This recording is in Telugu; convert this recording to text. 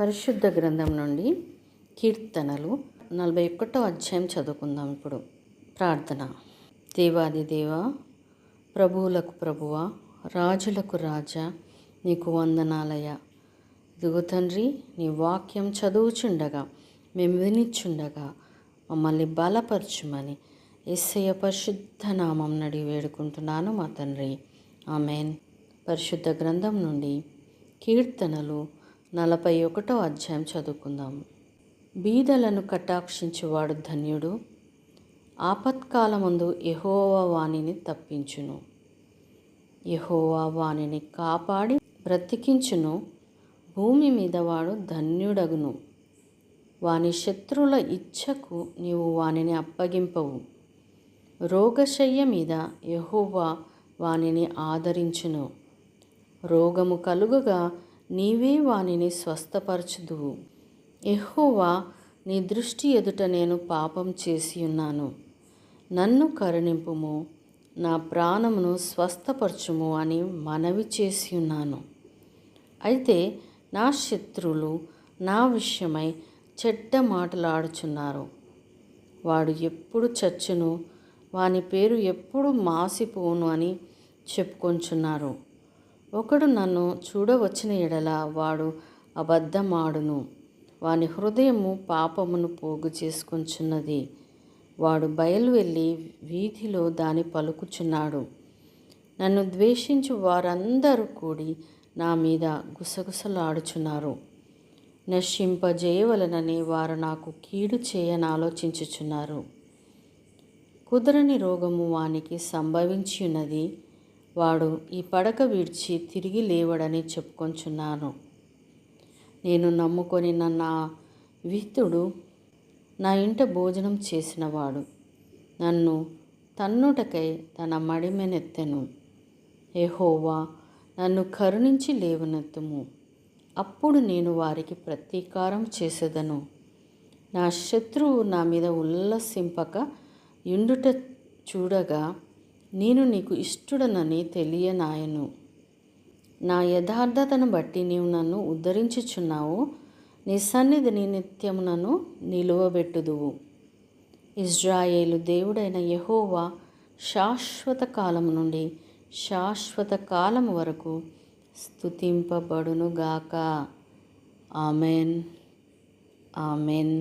పరిశుద్ధ గ్రంథం నుండి కీర్తనలు 41వ అధ్యాయం చదువుకుందాం. ఇప్పుడు ప్రార్థన. దేవాది దేవా, ప్రభువులకు ప్రభువా, రాజులకు రాజా, నీకు వందనాలయ్యా. ఇదిగో తండ్రి, నీ వాక్యం చదువుచుండగా మేము వినిచుండగా మమ్మల్ని బలపరచుమని యేసయ్య పరిశుద్ధ నామం నడి వేడుకుంటున్నాను మా తండ్రి. ఆమెన్. పరిశుద్ధ గ్రంథం నుండి కీర్తనలు 41వ అధ్యాయం చదువుకుందాము. బీదలను కటాక్షించువాడు ధన్యుడు. ఆపత్కాలమందు యెహోవా వానిని తప్పించును. యెహోవా వానిని కాపాడి బ్రతికించును. భూమి మీద వాడు ధన్యుడగును. వాని శత్రువుల ఇచ్ఛకు నీవు వానిని అప్పగింపవు. రోగశయ్య మీద యెహోవా వానిని ఆదరించును. రోగము కలుగగా నీవే వానిని స్వస్థపరచుదువు. యెహోవా, నీ దృష్టి ఎదుట నేను పాపం చేసి ఉన్నాను. నన్ను కరుణింపుము, నా ప్రాణమును స్వస్థపరచుము అని మనవి చేసి ఉన్నాను. అయితే నా శత్రువులు నా విషయమై చెడ్డ మాటలాడుచున్నారు. వాడు ఎప్పుడు చచ్చును, వాని పేరు ఎప్పుడు మాసిపోను అని చెప్పుకొంచున్నారు. ఒకడు నన్ను చూడవచ్చిన ఎడల వాడు అబద్ధమాడును. వాని హృదయము పాపమును పోగు చేసుకొంచున్నది. వాడు బయలు వెళ్ళి వీధిలో దాని పలుకుచున్నాడు. నన్ను ద్వేషించు వారందరూ కూడి నా మీద గుసగుసలాడుచున్నారు. నశింపజేయవలనని వారు నాకు కీడు చేయని ఆలోచించుచున్నారు. కుదరని రోగము వానికి సంభవించి ఉన్నది. వాడు ఈ పడక విడిచి తిరిగి లేవడని చెప్పుకొంచున్నాను. నేను నమ్ముకొని నా విత్తుడు నా ఇంట భోజనం చేసినవాడు నన్ను తన్నుటకై తన మడిమెనెత్తెను. యెహోవా, నన్ను కరుణించి లేవనెత్తుము. అప్పుడు నేను వారికి ప్రతీకారం చేసేదను. నా శత్రువు నా మీద ఉల్లసింపక యుండుట చూడగా నేను నీకు ఇష్టడనని తెలియనాయను. నా యథార్థతను బట్టి నీవు నన్ను ఉద్ధరించుచున్నావు. నీ సన్నిధిని నిత్యము నన్ను నిలువబెట్టుదువు. ఇజ్రాయేలు దేవుడైన యెహోవా శాశ్వత కాలము నుండి శాశ్వత కాలము వరకు స్తుతింపబడునుగాక. ఆమెన్. ఆమెన్.